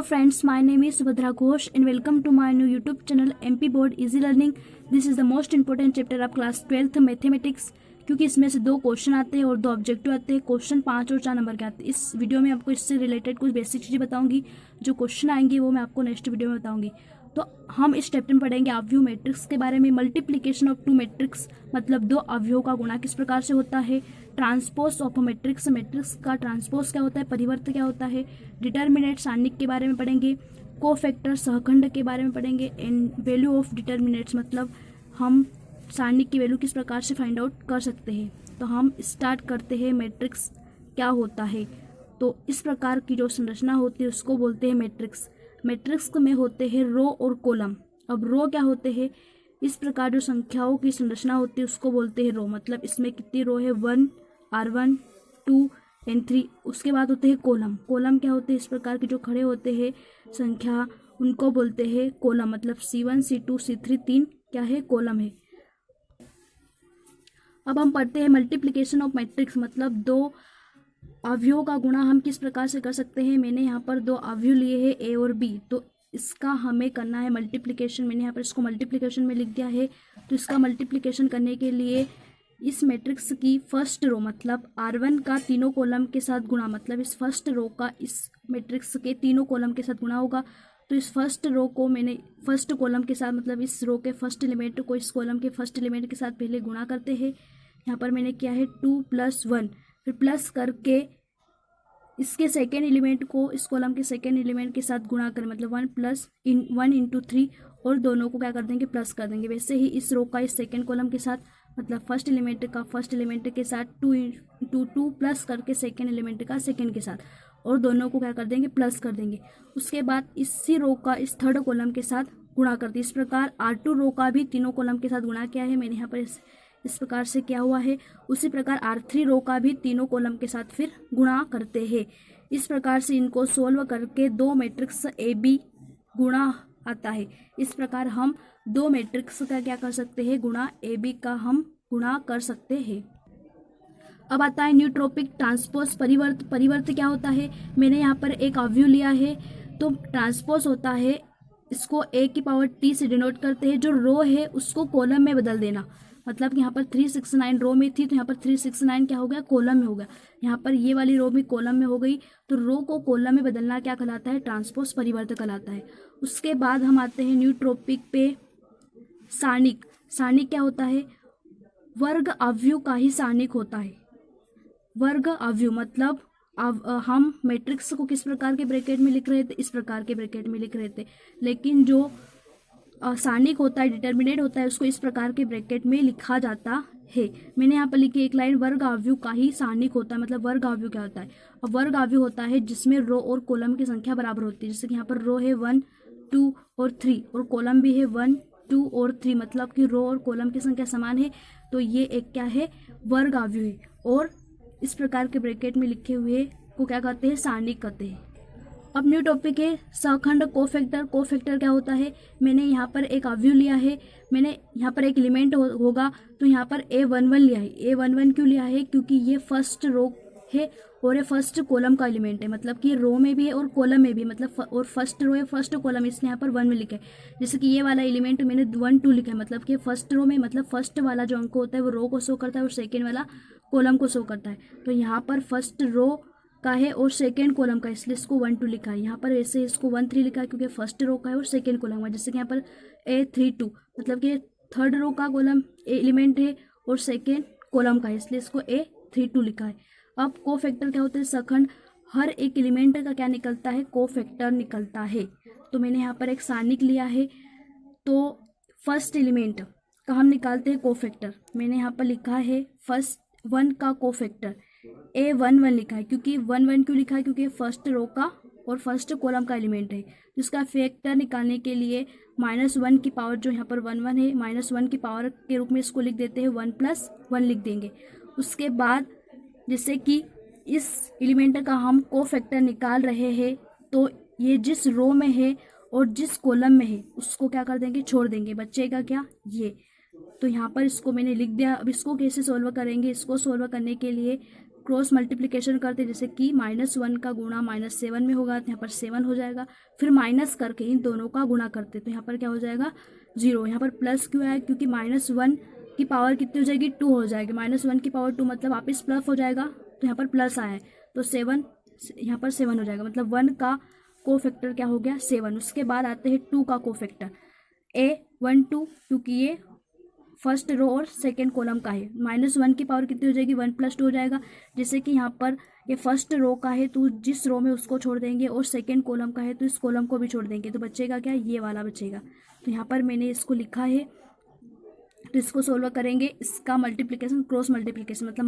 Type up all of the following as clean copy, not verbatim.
Hello friends, my name is Subhadra Ghosh and welcome to my new YouTube channel MP Board Easy Learning. This is the most important chapter of class 12th mathematics, क्योंकि इसमें से 2 question आते हैं और 2 objective आते हैं। Question 5 और 4 number के आते हैं। इस वीडियो में आपको इससे रिलेटेड कुछ बेसिक चीज़ें बताऊंगी। जो क्वेश्चन आएंगे वो मैं आपको नेक्स्ट वीडियो में बताऊंगी। तो हम इस चैप्टर में पढ़ेंगे अवयव मैट्रिक्स के बारे में, मल्टीप्लिकेशन ऑफ 2 मैट्रिक्स मतलब 2 अवयवों का गुणा किस प्रकार से होता है, ट्रांसपोज ऑफ मैट्रिक्स, मैट्रिक्स का ट्रांसपोज क्या होता है, परिवर्त क्या होता है, डिटर्मिनेंट सारणिक के बारे में पढ़ेंगे, कोफैक्टर सहखंड के बारे में पढ़ेंगे, एंड वैल्यू ऑफ डिटर्मिनेंट्स मतलब हम सारणिक की वैल्यू किस प्रकार से फाइंड आउट कर सकते हैं। तो हम स्टार्ट करते हैं मैट्रिक्स क्या होता है। तो इस प्रकार की जो संरचना होती है उसको बोलते हैं मैट्रिक्स। मैट्रिक्स में होते हैं रो और कॉलम। अब रो क्या होते हैं, इस प्रकार जो संख्याओं की संरचना होती है उसको बोलते हैं रो। मतलब इसमें कितनी रो है, 1 R1 2 एंड 3। उसके बाद होते हैं कॉलम। कॉलम क्या होते हैं, इस प्रकार के जो खड़े होते हैं संख्या उनको बोलते हैं कॉलम। मतलब C1 C2 C3 3 क्या है, कॉलम है। अब हम पढ़ते हैं मल्टीप्लिकेशन ऑफ मैट्रिक्स मतलब 2 अवयवों का गुणा हम किस प्रकार से कर सकते हैं। मैंने यहाँ पर 2 अवयव लिए हैं A और B, तो इसका हमें करना है मल्टीप्लिकेशन। मैंने यहाँ पर इसको मल्टीप्लिकेशन में लिख दिया है। तो इसका मल्टीप्लिकेशन करने के लिए इस मैट्रिक्स की फर्स्ट रो मतलब R1 का तीनों कॉलम के साथ गुणा, मतलब इस फर्स्ट रो का इस मैट्रिक्स के तीनों कॉलम के साथ गुणा होगा। तो इस फर्स्ट रो को मैंने फर्स्ट कॉलम के साथ मतलब इस रो के फर्स्ट एलिमेंट को इस कॉलम के फर्स्ट एलिमेंट के साथ पहले गुणा करते हैं। यहाँ पर मैंने किया है 2 + 1, फिर प्लस करके इसके सेकेंड एलिमेंट को इस कॉलम के सेकेंड एलिमेंट के साथ गुणा करें, मतलब 1 × 3 और दोनों को क्या कर देंगे, प्लस कर देंगे। वैसे ही इस रो का इस सेकेंड कॉलम के साथ मतलब फर्स्ट एलिमेंट का फर्स्ट एलिमेंट के साथ 2 × 2 प्लस करके सेकेंड एलिमेंट का सेकेंड के साथ और दोनों को क्या कर देंगे, प्लस कर देंगे। उसके बाद इसी रो का इस थर्ड कॉलम के साथ गुणा कर दिया। इस प्रकार R2 रो का भी तीनों कॉलम के साथ गुणा किया है, मैंने यहाँ पर इस प्रकार से किया हुआ है। उसी प्रकार R3 रो का भी तीनों कॉलम के साथ फिर गुणा करते हैं। इस प्रकार से इनको सोल्व करके 2 मैट्रिक्स AB गुणा आता है। इस प्रकार हम 2 मैट्रिक्स का क्या कर सकते हैं, गुणा AB का हम गुणा कर सकते हैं। अब आता है न्यूट्रोपिक ट्रांसपोज परिवर्त। परिवर्त क्या होता है, मैंने यहाँ पर एक अवयव लिया है तो ट्रांसपोज होता है, इसको A⁻T से डिनोट करते हैं। जो रो है उसको कॉलम में बदल देना, मतलब यहाँ पर 369 रो में थी तो यहाँ पर 369 क्या हो गया, कॉलम में हो गया। यहाँ पर ये वाली रो भी कॉलम में हो गई। तो रो को कॉलम में बदलना क्या कहलाता है, ट्रांसपोज परिवर्त कहलाता है। उसके बाद हम आते हैं न्यूट्रोपिक पे सारणिक। सारणिक क्या होता है, वर्ग अवयव का ही सारणिक होता है। वर्ग अवयव मतलब हम मैट्रिक्स को किस प्रकार के ब्रैकेट में लिख रहे थे, इस प्रकार के ब्रैकेट में लिख रहे थे, लेकिन जो सारणिक होता है, डिटर्मिनेंट होता है, उसको इस प्रकार के ब्रैकेट में लिखा जाता है। मैंने यहाँ पर लिखी एक लाइन, वर्ग अवयव का ही सारणिक होता है। मतलब वर्ग अवयव क्या होता है, अब वर्ग अवयव होता है जिसमें रो और कॉलम की संख्या बराबर होती है। जैसे कि यहाँ पर रो है 1 2 और 3 और कॉलम भी है 1 2 और 3, मतलब कि रो और कॉलम की संख्या समान है। तो ये एक क्या है, वर्ग अवयव है। और इस प्रकार के ब्रैकेट में लिखे हुए को क्या कहते हैं, सारणिक कहते हैं। अब न्यू टॉपिक है सहखंड कोफैक्टर। कोफैक्टर क्या होता है, मैंने यहाँ पर एक अवयव लिया है, मैंने यहाँ पर एक एलिमेंट होगा तो यहाँ पर A11 लिया है। A11 क्यों लिया है, क्योंकि ये फर्स्ट रो है और ये फर्स्ट कॉलम का एलिमेंट है, मतलब कि रो में भी है और कॉलम में भी, मतलब और फर्स्ट रो है फर्स्ट कॉलम, इसने यहाँ पर 1 में लिखा है। जैसे कि ये वाला एलिमेंट मैंने 1 2 लिखा है, मतलब कि फर्स्ट रो में मतलब फर्स्ट वाला जो अंक होता है वो रो को शो करता है और सेकेंड वाला कॉलम को शो करता है। तो यहाँ पर फर्स्ट रो का है और सेकेंड कॉलम का, इसलिए इसको 1 2 लिखा है। यहाँ पर वैसे इसको 1 3 लिखा है क्योंकि फर्स्ट रो का है और सेकेंड कॉलम का। जैसे कि यहाँ पर A32 मतलब कि थर्ड रो का कॉलम एलिमेंट है और सेकेंड कॉलम का है, इसलिए इसको A32 लिखा है। अब कोफैक्टर क्या होता है, सहखंड। हर एक एलिमेंट का क्या निकलता है, कोफैक्टर निकलता है। तो मैंने यहाँ पर एक सारणिक लिया है, तो फर्स्ट एलिमेंट का हम निकालते हैं कोफैक्टर। मैंने यहाँ पर लिखा है फर्स्ट 1 का कोफैक्टर A11 लिखा है। क्योंकि 1 1 क्यों लिखा है, क्योंकि फर्स्ट रो का और फर्स्ट कॉलम का एलिमेंट है। जिसका फैक्टर निकालने के लिए -1 की पावर जो यहाँ पर 1 1 है, -1 की पावर के रूप में इसको लिख देते हैं, 1 + 1 लिख देंगे। उसके बाद जैसे कि इस एलिमेंट का हम कोफैक्टर निकाल रहे हैं तो ये जिस रो में है और जिस कॉलम में है उसको क्या कर देंगे, छोड़ देंगे। बचेगा क्या, ये तो यहाँ पर इसको मैंने लिख दिया। अब इसको कैसे सोल्व करेंगे, इसको सोल्व करने के लिए क्रॉस मल्टीप्लिकेशन करते, जैसे कि -1 का गुणा -7 में होगा तो यहाँ पर 7 हो जाएगा। फिर माइनस करके इन दोनों का गुणा करते तो यहाँ पर क्या हो जाएगा 0। यहाँ पर प्लस क्यों आया, क्योंकि -1 की पावर कितनी हो जाएगी 2 हो जाएगी। -1 की पावर 2 मतलब वापस प्लस हो जाएगा, तो यहाँ पर प्लस आया है तो 7 यहाँ पर 7 हो जाएगा। मतलब 1 का कोफैक्टर क्या हो गया 7। उसके बाद आते हैं 2 का कोफैक्टर A12, क्योंकि ये फर्स्ट रो और सेकेंड कॉलम का है। -1 की पावर कितनी हो जाएगी 1 + 2 हो जाएगा। जैसे कि यहाँ पर ये फर्स्ट रो का है तो जिस रो में उसको छोड़ देंगे, और सेकेंड कॉलम का है तो इस कॉलम को भी छोड़ देंगे, तो बचेगा क्या ये वाला बचेगा। तो यहाँ पर मैंने इसको लिखा है। तो इसको सोल्व करेंगे, इसका मल्टीप्लिकेशन क्रॉस मल्टीप्लिकेशन मतलब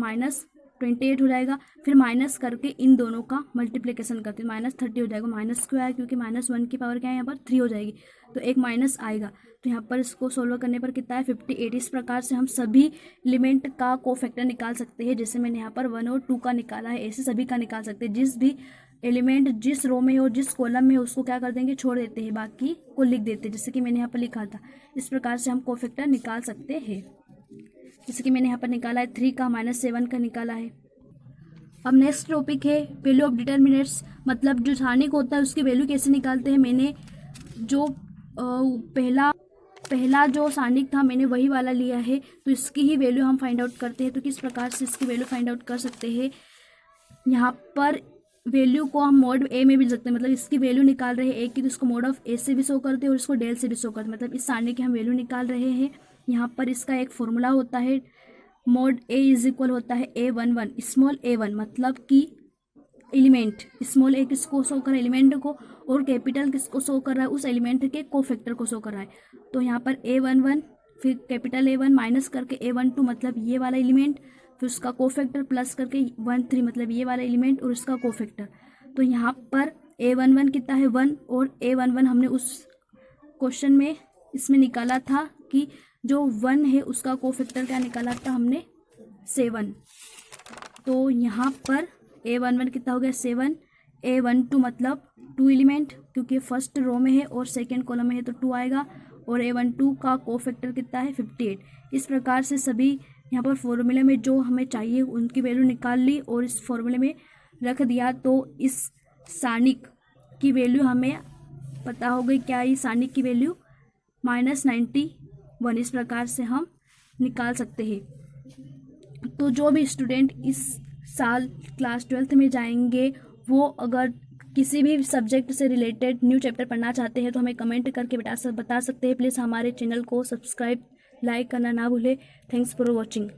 -28 हो जाएगा। फिर माइनस करके इन दोनों का मल्टीप्लिकेशन करते हैं -30 हो जाएगा। माइनस क्यों आया, क्योंकि -1 की पावर क्या है यहाँ पर 3 हो जाएगी, तो एक माइनस आएगा। तो यहाँ पर इसको सोल्व करने पर कितना है 58। इस प्रकार से हम सभी एलिमेंट का कोफैक्टर निकाल सकते हैं। जैसे मैंने यहाँ पर 1 और 2 का निकाला है, ऐसे सभी का निकाल सकते हैं। जिस भी एलिमेंट जिस रो में हो जिस कॉलम में हो उसको क्या कर देंगे छोड़ देते हैं, बाकी को लिख देते हैं, जैसे कि मैंने यहाँ पर लिखा था। इस प्रकार से हम कोफैक्टर निकाल सकते हैं। जैसे कि मैंने यहाँ पर निकाला है 3 का -7 का निकाला है। अब नेक्स्ट टॉपिक है वैल्यू ऑफ डिटर्मिनेंट्स, मतलब जो सारणिक होता है उसकी वैल्यू कैसे निकालते हैं। मैंने जो पहला जो सारणिक था मैंने वही वाला लिया है, तो इसकी ही वैल्यू हम फाइंड आउट करते हैं। तो किस प्रकार से इसकी वैल्यू फाइंड आउट कर सकते हैं, यहाँ पर वैल्यू को हम मोड ए में भी लिख सकते हैं। मतलब इसकी वैल्यू निकाल रहे हैं ए की, तो इसको मोड ऑफ ए से भी शो करते हैं और इसको डेल से भी शो करते हैं। मतलब इस सारणी की हम वैल्यू निकाल रहे हैं। यहाँ पर इसका एक फॉर्मूला होता है, मोड ए इज इक्वल होता है A11 स्मॉल a1, मतलब कि एलिमेंट स्मॉल ए किसको शो कर रहा है एलिमेंट को, और कैपिटल किसको शो कर रहा है उस एलिमेंट के कोफैक्टर को शो कर रहा है। तो यहाँ पर A11 फिर कैपिटल A1 माइनस करके A12 मतलब ये वाला एलिमेंट, फिर उसका कोफैक्टर प्लस करके 13 मतलब ये वाला एलिमेंट और उसका कोफैक्टर। तो यहाँ पर A11 कितना है 1, और A11 हमने उस क्वेश्चन में इसमें निकाला था कि जो 1 है उसका कोफैक्टर क्या निकाला था हमने 7। तो यहाँ पर A11 कितना हो गया 7, A12 मतलब 2 एलिमेंट, क्योंकि फर्स्ट रो में है और सेकेंड कॉलम में है तो 2 आएगा, और A12 का कोफैक्टर कितना है 58। इस प्रकार से सभी यहाँ पर फॉर्मूले में जो हमें चाहिए उनकी वैल्यू निकाल ली और इस फॉर्मूले में रख दिया। तो इस सारणिक की वैल्यू हमें पता हो गई, क्या ये सारणिक की वैल्यू -91। इस प्रकार से हम निकाल सकते हैं। तो जो भी स्टूडेंट इस साल क्लास 12th में जाएंगे वो अगर किसी भी सब्जेक्ट से रिलेटेड न्यू चैप्टर पढ़ना चाहते हैं तो हमें कमेंट करके बता सकते हैं। प्लीज़ हमारे चैनल को सब्सक्राइब लाइक करना ना भूलें। Thanks for watching.